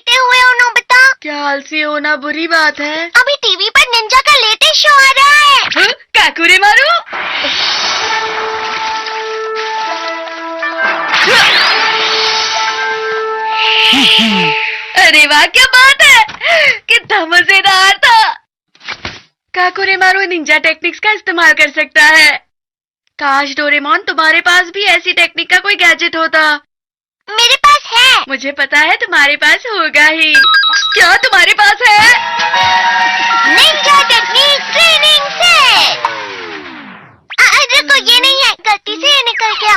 लेटे हुए हो नोबिता? क्या आलसी होना बुरी बात है? अभी टीवी पर निंजा का लेटेस्ट शो आ रहा है। काकुरे मारू। अरे वाह, क्या बात है, कितना मजेदार था। काकुरे मारू निंजा टेक्निक्स का इस्तेमाल कर सकता है। काश डोरेमोन तुम्हारे पास भी ऐसी टेक्निक का कोई गैजेट होता। मेरे पास है। मुझे पता है तुम्हारे पास होगा ही। क्या तुम्हारे पास है? Ninja technique training set. रुको, ये नहीं है, गलती से ये निकल गया।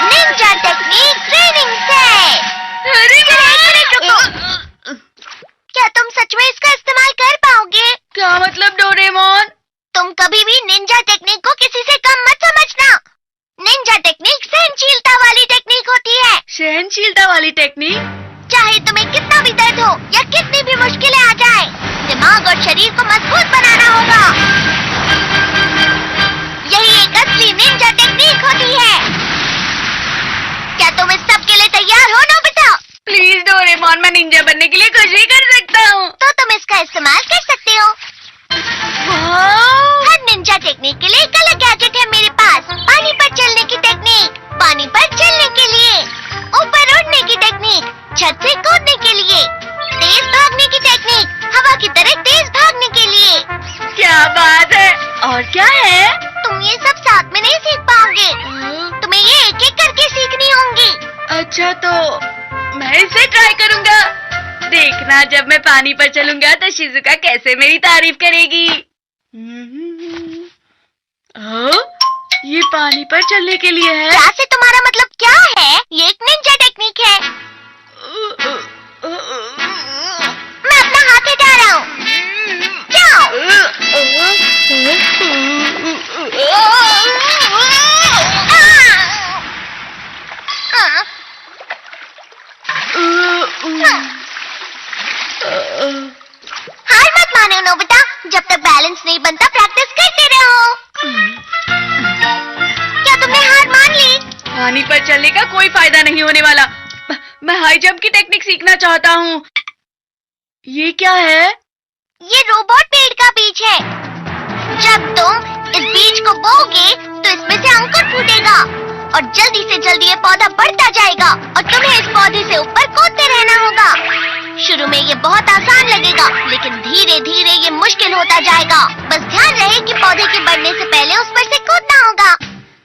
Ninja technique training set. अरे रुको, क्या तुम सच में इसका इस्तेमाल कर पाओगे? क्या मतलब डोरेमोन? तुम कभी भी निंजा टेक्निक को किसी से कम मत समझना। निंजा टेक्निक सहनशीलता वाली टेक्निक होती है। सहनशीलता वाली टेक्निक? चाहे तुम्हें कितना भी दर्द हो या कितनी भी मुश्किलें आ जाए, दिमाग और शरीर को मजबूत बनाना होगा। यही एक असली निंजा टेक्निक होती है। क्या तुम इस सब के लिए तैयार हो नोबिता? प्लीज डोरेमोन, मैं निंजा बनने के लिए कुछ भी कर सकता हूँ। तो तुम इसका इस्तेमाल कर सकते हो। वाह! हर निंजा टेक्निक के लिए एक अलग गैजेट है मेरे पास। पानी पर चलने की टेक्निक, पानी पर चलने के लिए, ऊपर उड़ने की टेक्निक, छत से कूदने के लिए, तेज भागने की टेक्निक, हवा की तरह तेज भागने के लिए। क्या बात है। और क्या है? तुम ये सब साथ में नहीं सीख पाओगे। तुम्हें ये एक एक करके सीखनी होंगी। अच्छा, तो मैं इसे ट्राई करूँगा। देखना, जब मैं पानी पर चलूंगा तो शिजुका कैसे मेरी तारीफ करेगी। ये पानी पर चलने के लिए है? क्या से तुम्हारा मतलब क्या है? ये एक निंजा टेक्निक है। मैं अपना हाथ हटा रहा हूँ। जाओ। हार मत मानो नोबिता, जब तक बैलेंस नहीं बनता प्रैक्टिस करते रहो। क्या तुमने हार मान ली? पानी पर चलने का कोई फायदा नहीं होने वाला। मैं हाई जंप की टेक्निक सीखना चाहता हूँ। ये क्या है? ये रोबोट पेड़ का बीज है। जब तुम इस बीज को बोओगे तो इसमें से अंकुर फूटेगा और जल्दी से जल्दी ये पौधा बढ़ता जाएगा और तुम्हें इस पौधे से ऊपर कूदते रहना होगा। शुरू में ये बहुत आसान लगेगा, लेकिन धीरे धीरे ये मुश्किल होता जाएगा। बस ध्यान रहे कि पौधे के बढ़ने से पहले उस पर से कूदना होगा।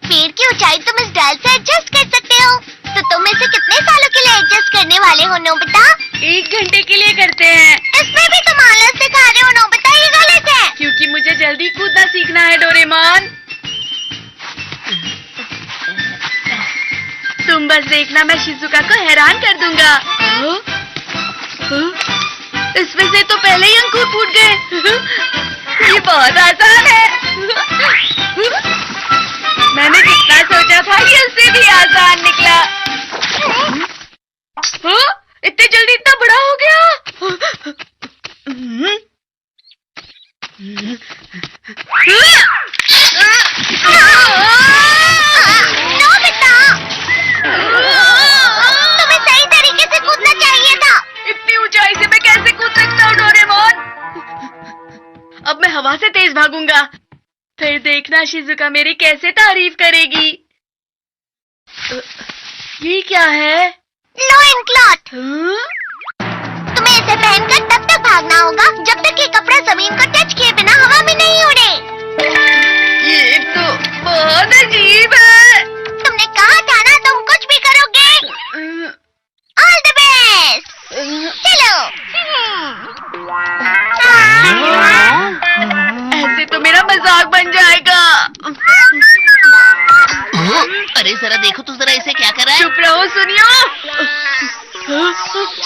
पेड़ की ऊंचाई तुम इस डाल से एडजस्ट कर सकते हो। तो तुम इसे कितने सालों के लिए एडजस्ट करने वाले हो नोबिता? 1 घंटे के लिए करते हैं। इसमें भी तुम आलस दिखा रहे हो नोबिता, ये गलत है। क्योंकि मुझे जल्दी कूदना सीखना है डोरेमोन। तुम बस देखना, मैं शिजुका को हैरान कर दूंगा। इसमें से तो पहले ही अंकुर फूट गए। ये बहुत आसान है। मैंने जितना सोचा था ये उससे भी आसान निकला। इतने जल्दी इतना बड़ा हो गया। नोबिता, तुम्हें सही तरीके से कूदना चाहिए था। इतनी ऊंचाई से मैं कैसे कूद सकता हूँ डोरेमोन? अब मैं हवा से तेज भागूंगा। फिर देखना शिजुका मेरी कैसे तारीफ करेगी। ये क्या है? Lion cloth. तुम्हें इसे पहनकर तब तक भागना होगा जब तक ये कपड़ा जमीन को टच किए बिना हवा में नहीं उड़े। ये तो बहुत अजीब है। तुमने कहा था ना तुम कुछ भी करोगे। All the best. चलो। ऐसे तो मेरा मजाक बन जाएगा। अरे जरा देखो तो जरा इसे क्या कर रहा है। चुप रहो, सुनियो।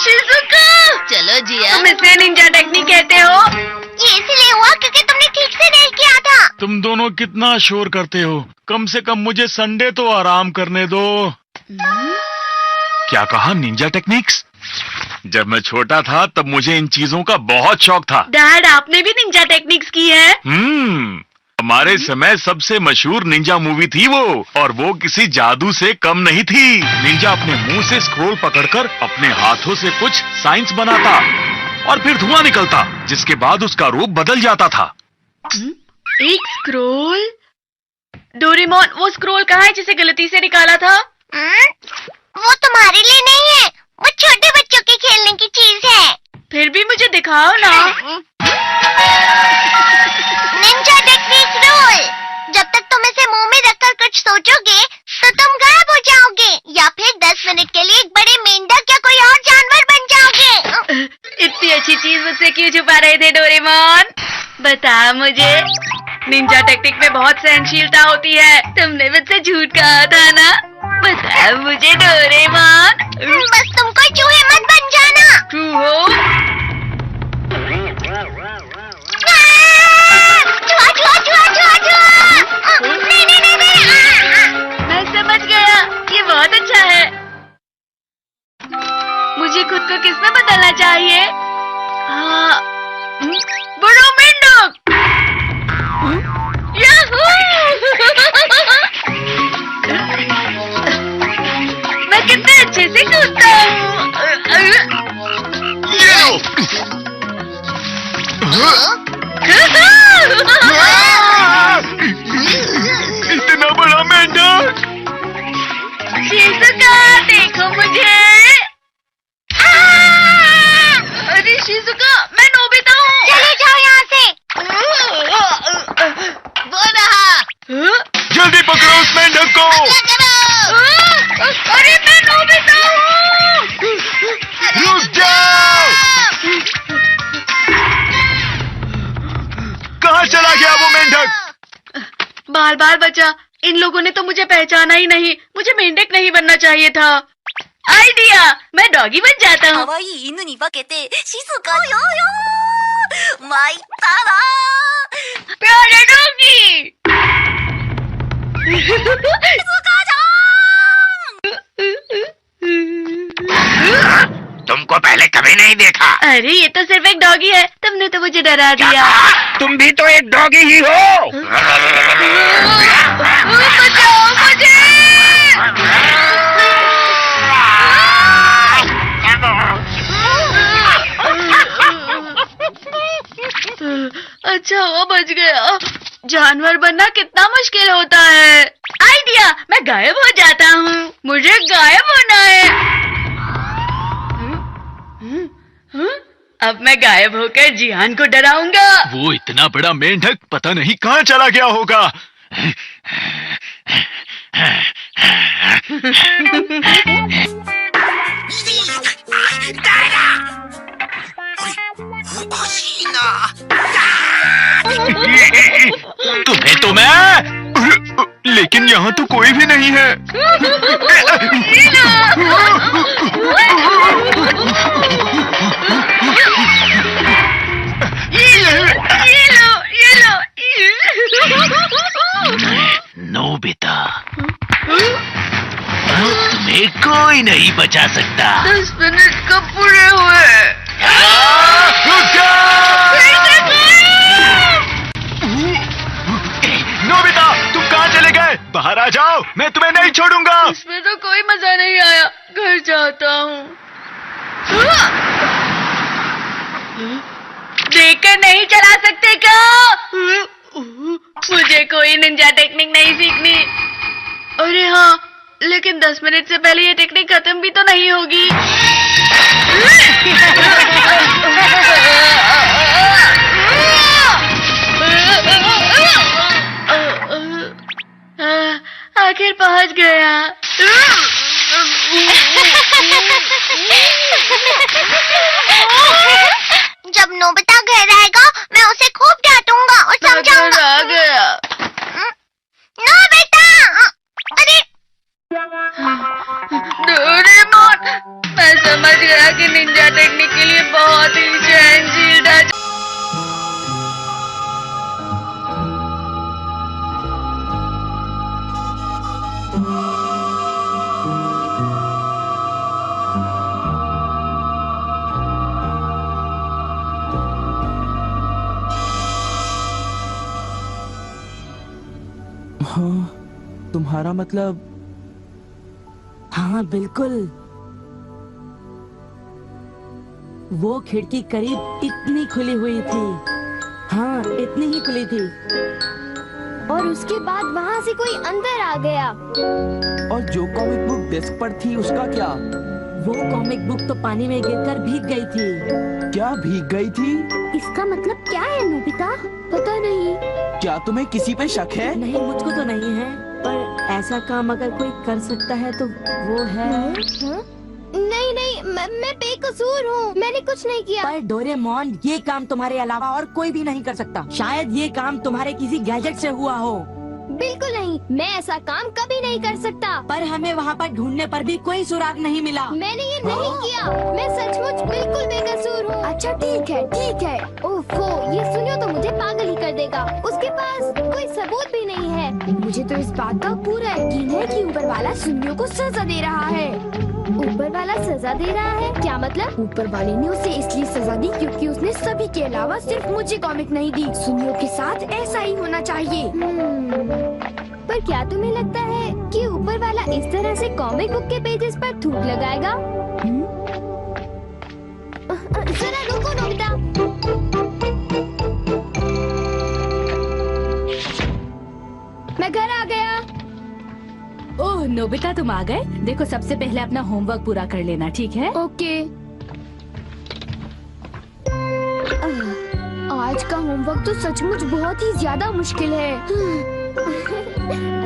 शिजुका, चलो जिया। तुम इसे निंजा टेक्निक कहते हो? ये इसलिए हुआ क्योंकि तुमने ठीक से नहीं किया था। तुम दोनों कितना शोर करते हो। कम से कम मुझे संडे तो आराम करने दो। क्या कहा? Ninja techniques? जब मैं छोटा था तब मुझे इन चीजों का बहुत शौक था। डैड, आपने भी निंजा टेक्निक्स की है? हमारे समय सबसे मशहूर निंजा मूवी थी वो, और वो किसी जादू से कम नहीं थी। निंजा अपने मुंह से स्क्रोल पकड़कर अपने हाथों से कुछ साइंस बनाता और फिर धुआं निकलता, जिसके बाद उसका रूप बदल जाता था। एक स्क्रोल? डोरेमोन, वो स्क्रोल कहाँ है जिसे गलती से निकाला था? वो तुम्हारे लिए नहीं है, वो छोटे बच्चों के खेलने की चीज है। फिर भी मुझे दिखाओ ना। Ninja technique rule. जब तक तुम इसे मुंह में रखकर कुछ सोचोगे तो तुम गायब हो जाओगे, या फिर 10 मिनट के लिए एक बड़े मेंढक या कोई और जानवर बन जाओगे। इतनी अच्छी चीज मुझसे क्यों छुपा रहे थे डोरेमोन? बता मुझे। निंजा टेक्निक में बहुत सहनशीलता होती है, तुमने मुझसे झूठ कहा था ना? बता मुझे डोरेमोन। बस तुम कोई चूहे मत बन जाना। तू हो? चूहा चूहा चूहा चूहा चूहा। नहीं नहीं नहीं नहीं। मैं समझ गया, ये बहुत अच्छा है। मुझे खुद को किसमें बदलना चाहिए? हाँ, बड़ा मेंढक। याहू! मैं कितने अच्छे से कूदता हूँ। इतना बड़ा मेंढक! शिजुका, देखो मुझे। अरे शिजुका, मैं नोबिता हूँ। चले जाओ यहाँ से। वो रहा। जल्दी पकड़ो उस मेंढक को। अरे मैं नोबिता हूँ। रुक जाओ। कहाँ चला गया वो मेंढक? बाल बाल बचा, इन लोगों ने तो मुझे पहचाना ही नहीं। मुझे मेंढक नहीं बनना चाहिए था। आइडिया, मैं डॉगी बन जाता हूँ। 可愛い犬に化けて静かよよ参ったな प्यारे डॉगी। तुमको पहले कभी नहीं देखा। अरे ये तो सिर्फ एक डॉगी है, तुमने तो मुझे डरा दिया। तुम भी तो एक डॉगी ही हो। बचाओ मुझे। अच्छा हुआ बच गया। जानवर बनना कितना मुश्किल होता है। आइडिया, मैं गायब हो जाता हूँ। मुझे गायब होना है। अब मैं गायब होकर जिहान को डराऊंगा। वो इतना बड़ा मेंढक पता नहीं कहाँ चला गया होगा। तुम्हें तो मैं, लेकिन यहाँ तो कोई भी नहीं है। ये लो। नोबिता, तुम्हें कोई नहीं बचा सकता। 10 मिनट कब पूरे हुए? रुक जाओ! नोबिता, तुम कहाँ चले गए? बाहर आ जाओ, मैं तुम्हें नहीं छोड़ूंगा। इसमें तो कोई मजा नहीं आया, घर जाता हूँ। देखकर नहीं चला सकते क्या? मुझे कोई निंजा टेक्निक नहीं सीखनी। अरे हाँ, लेकिन 10 मिनट से पहले ये टेक्निक खत्म भी तो नहीं होगी। आखिर पहुंच गया। जब नोबिता घर आएगा मैं उसे खूब डांटूंगा और समझाऊंगा। आ गया। नोबिता! अरे डोरेमोन, मैं समझ गया कि निंजा टेक्निक के लिए बहुत ही सहनशील था। हाँ, तुम्हारा मतलब? हाँ बिल्कुल, वो खिड़की करीब इतनी खुली हुई थी। हाँ, इतनी ही खुली थी। और उसके बाद वहाँ से कोई अंदर आ गया। और जो कॉमिक बुक डेस्क पर थी उसका क्या? वो कॉमिक बुक तो पानी में गिरकर भीग गई थी। क्या भीग गई थी? इसका मतलब क्या है नोबिता? पता नहीं। क्या तुम्हें किसी पे शक है? नहीं, मुझको तो नहीं है, पर ऐसा काम अगर कोई कर सकता है तो वो है। नहीं नहीं, मैं बेकसूर हूँ, मैंने कुछ नहीं किया। पर डोरेमोन, ये काम तुम्हारे अलावा और कोई भी नहीं कर सकता। शायद ये काम तुम्हारे किसी गैजेट से हुआ हो। बिल्कुल नहीं, मैं ऐसा काम कभी नहीं कर सकता। पर हमें वहाँ पर ढूंढने पर भी कोई सुराग नहीं मिला। मैंने ये नहीं किया, मैं सचमुच बिल्कुल बेकसूर हूँ। अच्छा ठीक है ठीक है। ओफो, ये सुनियो तो मुझे पागल ही कर देगा। उसके पास कोई सबूत भी नहीं है। मुझे तो इस बात का पूरा यकीन है कि ऊपर वाला सुनियो को सजा दे रहा है। ऊपर वाला सजा दे रहा है? क्या मतलब? ऊपर वाले ने उसे इसलिए सजा दी क्योंकि उसने सभी के अलावा सिर्फ मुझे कॉमिक नहीं दी। सुनियो के साथ ऐसा ही होना चाहिए। पर क्या तुम्हें लगता है कि ऊपर वाला इस तरह से कॉमिक बुक के पेजेस पर थूक लगाएगा? जरा रुको नोबिता। मैं घर आ गया। ओह नोबिता, तुम आ गए। देखो, सबसे पहले अपना होमवर्क पूरा कर लेना, ठीक है? ओके। आज का होमवर्क तो सचमुच बहुत ही ज्यादा मुश्किल है।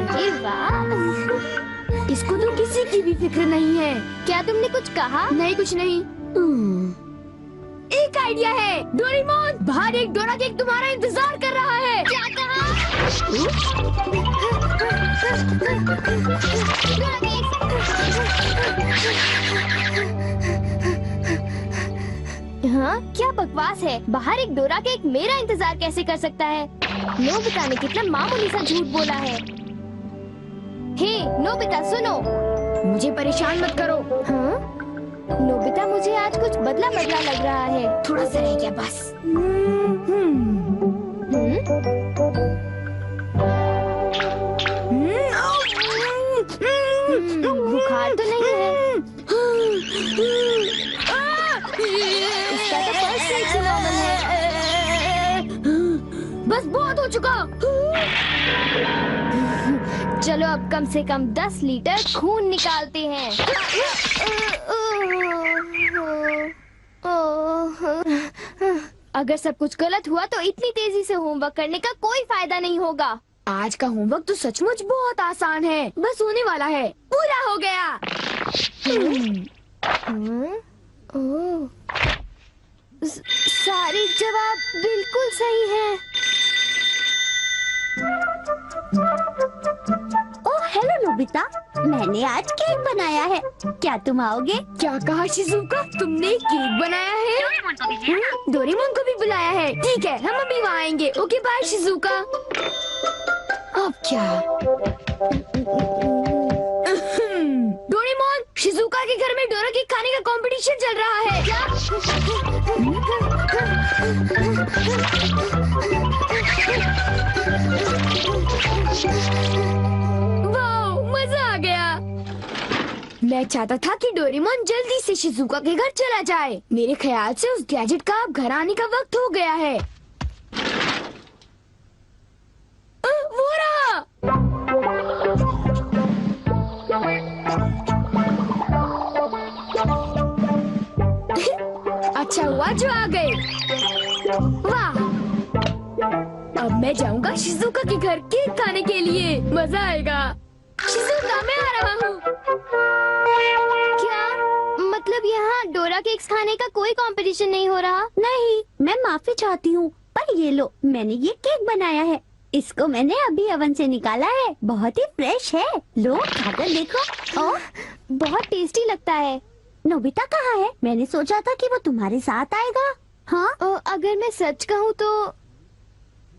अरे वाह, इसको तो किसी की भी फिक्र नहीं है। क्या तुमने कुछ कहा? नहीं, कुछ नहीं। एक आइडिया है। डोरेमोन, बाहर एक डोरा केक तुम्हारा इंतजार कर रहा है। क्या कहा? हाँ, क्या बकवास है। बाहर एक डोरा केक मेरा इंतजार कैसे कर सकता है? नोबिता ने कितना मामूली सा झूठ बोला है। हे नोबिता, सुनो, मुझे परेशान मत करो। हाँ? नोबिता, मुझे आज कुछ बदला बदला लग रहा है। थोड़ा सा रह गया बस। बुखार तो नहीं है? इसका तो फर्स्ट टाइम से नॉर्मल है। बस बहुत हो चुका। चलो अब कम से कम 10 लीटर खून निकालते हैं। अगर सब कुछ गलत हुआ तो इतनी तेजी से होमवर्क करने का कोई फायदा नहीं होगा। आज का होमवर्क तो सचमुच बहुत आसान है, बस होने वाला है। पूरा हो गया। सारे जवाब बिल्कुल सही हैं। ओह हेलो नोबिता, मैंने आज केक बनाया है, क्या तुम आओगे? क्या कहा शिजुका? तुमने केक बनाया है? डोरेमोन को भी बुलाया है। ठीक है, हम अभी वहाँ आएंगे। Okay bye Shizuka. अब क्या? डोरेमोन, शिजुका के घर में डोरा केक खाने का कंपटीशन चल रहा है। क्या? वाह, मजा आ गया। मैं चाहता था कि डोरेमोन जल्दी से शिजुका के घर चला जाए। मेरे ख्याल से उस गैजेट का अब घर आने का वक्त हो गया है। वो रहा। अच्छा हुआ जो आ गए। वाह, अब मैं जाऊंगा शिजुका के घर केक खाने के लिए। मजा आएगा। शिजुका, मैं आ रहा हूँ। क्या मतलब यहाँ डोरा केक्स खाने का कोई कंपटीशन नहीं हो रहा? नहीं, मैं माफी चाहती हूँ, पर ये लो, मैंने ये केक बनाया है। इसको मैंने अभी ओवन से निकाला है, बहुत ही फ्रेश है। लो खाकर देखो। ओह, बहुत टेस्टी लगता है। नोबिता कहाँ है? मैंने सोचा था कि वो तुम्हारे साथ आएगा। हाँ, अगर मैं सच कहूँ तो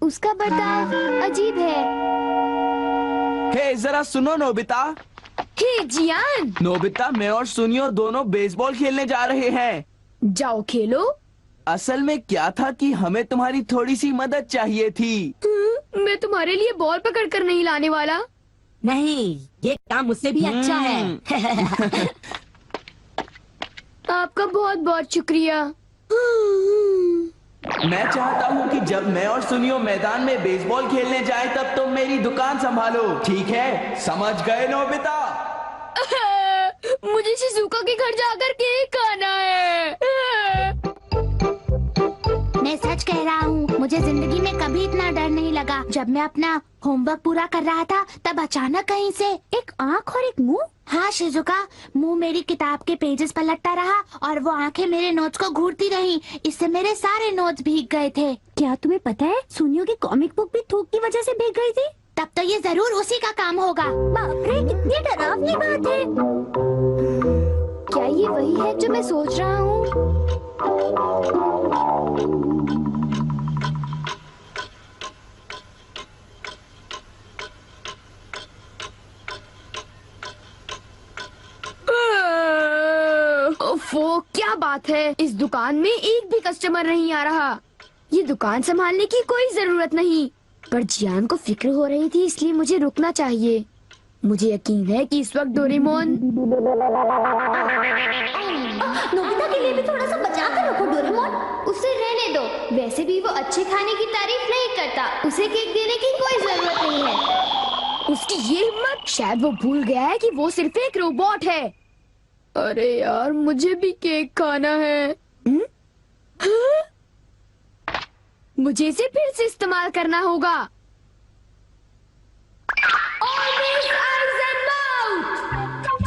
उसका बर्ताव अजीब है। हे जरा सुनो नोबिता। हे जियान, नोबिता, मैं और सुनियो दोनों बेसबॉल खेलने जा रहे हैं। जाओ खेलो। असल में क्या था कि हमें तुम्हारी थोड़ी सी मदद चाहिए थी। मैं तुम्हारे लिए बॉल पकड़ कर नहीं लाने वाला। नहीं, ये काम मुझसे भी अच्छा है। आपका बहुत बहुत शुक्रिया। मैं चाहता हूँ कि जब मैं और सुनियो मैदान में बेसबॉल खेलने जाए तब तुम मेरी दुकान संभालो, ठीक है? समझ गए नोबिता? मुझे शिजुका के घर जाकर केक खाना है। मैं सच कह रहा हूँ, मुझे जिंदगी में कभी इतना डर नहीं लगा। जब मैं अपना होमवर्क पूरा कर रहा था तब अचानक कहीं से एक आँख और एक मुंह। हाँ शिजुका, मुंह मेरी किताब के पेजेस पलटता रहा और वो आंखें मेरे नोट्स को घूरती रहीं। इससे मेरे सारे नोट्स भीग गए थे। क्या तुम्हें पता है, सुनियो की कॉमिक बुक भी थूक की वजह से भीग गई थी? तब तो ये जरूर उसी का काम होगा। बाप रे, कितनी डरावनी बात है। क्या ये वही है जो मैं सोच रहा हूँ? ओफो, क्या बात है, इस दुकान में एक भी कस्टमर नहीं आ रहा। ये दुकान संभालने की कोई जरूरत नहीं, पर जियान को फिक्र हो रही थी, इसलिए मुझे रुकना चाहिए। मुझे यकीन है कि इस वक्त डोरेमोन। नोबिता के लिए भी थोड़ा सा बचा कर रखो डोरेमोन। उसे रहने दो, वैसे भी वो अच्छे खाने की तारीफ नहीं करता। उसे केक देने की कोई जरूरत नहीं है। उसकी ये हिम्मत, शायद वो भूल गया है कि वो सिर्फ एक रोबोट है। अरे यार, मुझे भी केक खाना है। हाँ? मुझे इसे फिर से इस्तेमाल करना होगा।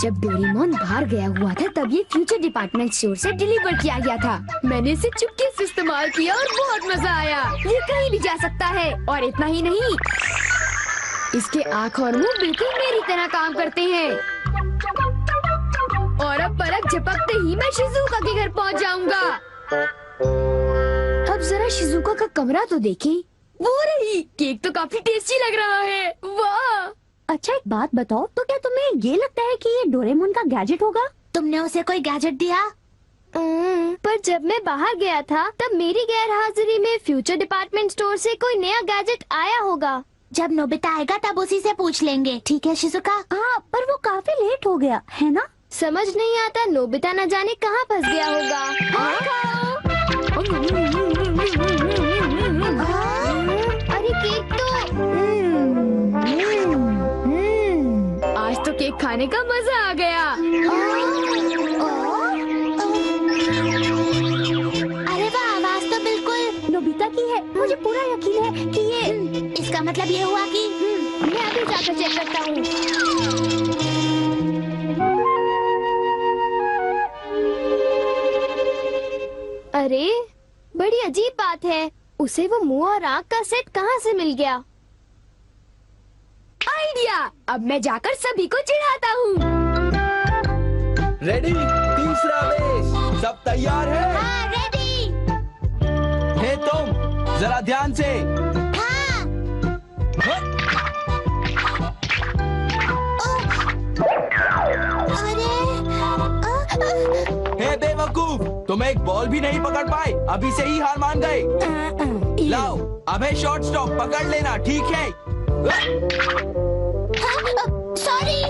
जब डोरेमोन बाहर गया हुआ था तब ये फ्यूचर डिपार्टमेंट स्टोर से डिलीवर किया गया था। मैंने इसे चुपके से इस्तेमाल किया और बहुत मजा आया। ये कहीं भी जा सकता है, और इतना ही नहीं, इसके आँख और मुंह बिल्कुल मेरी तरह काम करते हैं। और अब पलक झपकते ही मैं शिजुका के घर पहुंच जाऊंगा। अब जरा शिजुका का कमरा तो देखें। वो रही, केक तो काफी टेस्टी लग रहा है। वाह! अच्छा एक बात बताओ, तो क्या तुम्हें ये लगता है कि ये डोरेमोन का गैजेट होगा? तुमने उसे कोई गैजेट दिया? पर जब मैं बाहर गया था तब मेरी गैर हाजिरी में फ्यूचर डिपार्टमेंट स्टोर से कोई नया गैजेट आया होगा। जब नोबिता आएगा तब उसी से पूछ लेंगे, ठीक है शिजुका? हाँ, पर वो काफी लेट हो गया है ना? समझ नहीं आता, नोबिता न जाने कहाँ फंस गया होगा। अरे केक तो आज तो केक खाने का मजा आ गया। अरे वाह, आवाज तो बिल्कुल नोबिता की है। मुझे पूरा यकीन है कि ये, इसका मतलब ये हुआ कि मैं अभी जाकर चेक करता हूँ। अरे बड़ी अजीब बात है, उसे वो मुंह और आँख का सेट कहाँ से मिल गया? आइडिया! अब मैं जाकर सभी को चिढ़ाता हूँ। रेडी? तीसरा बेस, सब तैयार है? हाँ, रेडी। हे तुम, जरा ध्यान से। हाँ। हे बेवकूफ, तुम एक बॉल भी नहीं पकड़ पाए, अभी से ही हार मान गए। लाओ, अबे शॉर्ट स्टॉप पकड़ लेना, ठीक है? सॉरी।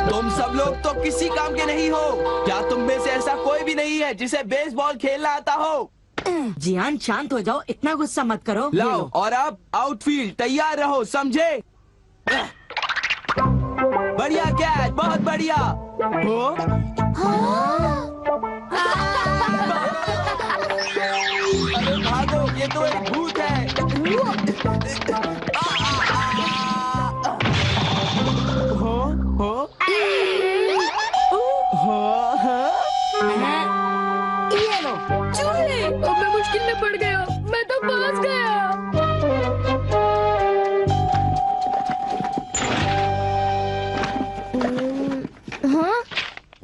तुम सब लोग तो किसी काम के नहीं हो। क्या तुम में से ऐसा कोई भी नहीं है जिसे बेसबॉल खेलना आता हो? जियान शांत हो जाओ, इतना गुस्सा मत करो। ये लाओ, लो। और अब आउटफील्ड तैयार रहो, समझे? बढ़िया कैच, बहुत बढ़िया। हो? अरे भागो, ये तो एक भूत है। ये लो, चूहे! अब मैं मुश्किल में पड़ गया, मैं तो फंस गया। हाँ,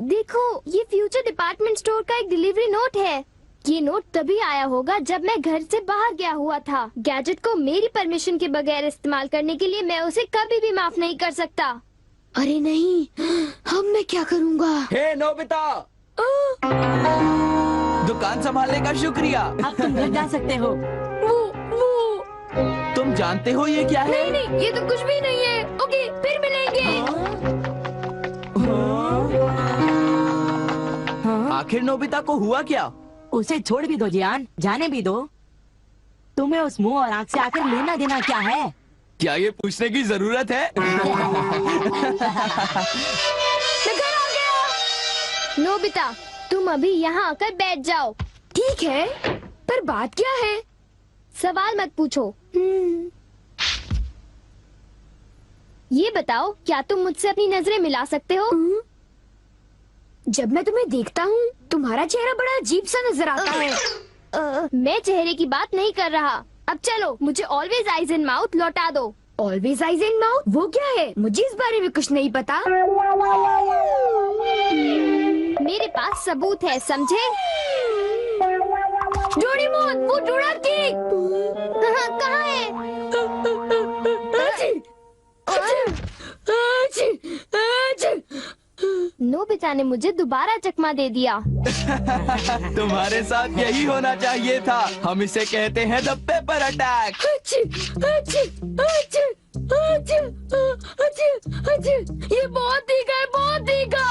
देखो, ये फ्यूचर डिपार्टमेंट स्टोर का एक डिलीवरी नोट है। ये नोट तभी आया होगा जब मैं घर से बाहर गया हुआ था। गैजेट को मेरी परमिशन के बगैर इस्तेमाल करने के लिए मैं उसे कभी भी माफ नहीं कर सकता। अरे नहीं, अब मैं क्या करूँगा? हे नोबिता, दुकान संभालने का शुक्रिया। अब तुम घर जा सकते हो। वो तुम जानते हो ये क्या है? नहीं, ये तो कुछ भी नहीं है। ओके, फिर मिलेंगे। आखिर नोबिता को हुआ क्या? उसे छोड़ भी दो जियान, जाने भी दो। तुम्हें उस मुंह और आंख से आखिर लेना देना क्या है? क्या ये पूछने की जरूरत है? नोबिता, तुम अभी यहाँ आकर बैठ जाओ। ठीक है, पर बात क्या है? सवाल मत पूछो। ये बताओ, क्या तुम मुझसे अपनी नजरें मिला सकते हो? जब मैं तुम्हें देखता हूँ, तुम्हारा चेहरा बड़ा अजीब सा नजर आता है। मैं चेहरे की बात नहीं कर रहा। अब चलो, मुझे ऑलवेज आइज एंड माउथ लौटा दो। Always eyes and mouth? वो क्या है? मुझे इस बारे में कुछ नहीं पता। मेरे पास सबूत है, समझे? डोरेमोन, वो डोरा केक कहाँ है? नोबिता ने मुझे दोबारा चकमा दे दिया। तुम्हारे साथ यही होना चाहिए था। हम इसे कहते हैं द पेपर अटैक। ये बहुत तीखा है, बहुत तीखा।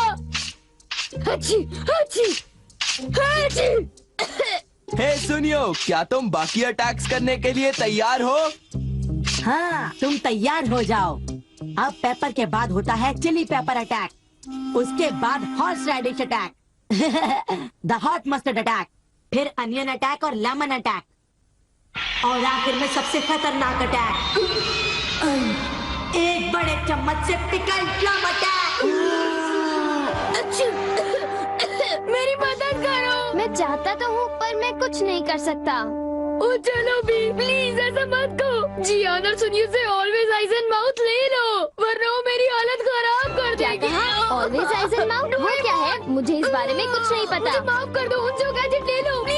हे सुनियो, क्या तुम बाकी अटैक्स करने के लिए तैयार हो? हाँ, तुम तैयार हो जाओ। अब पेपर के बाद होता है चिली पेपर अटैक, उसके बाद horseradish attack, the hot mustard attack, फिर अनियन अटैक और लेमन अटैक, और आखिर में सबसे खतरनाक अटैक, एक बड़े चम्मच से पिकल प्लम अटैक। मेरी मदद करो। मैं चाहता तो हूँ, पर मैं कुछ नहीं कर सकता। ओ चलो भी, प्लीज ऐसा मत करो। जियान और सुनियो से ऑलवेज आइज एंड माउथ ले लो, वरना वो मेरी हालत खराब कर देगी। ऑलवेज आइज एंड माउथ वो क्या है? मुझे इस बारे में कुछ नहीं पता। मुझे माफ कर दो, उनसे गैजेट ले लो प्लीज।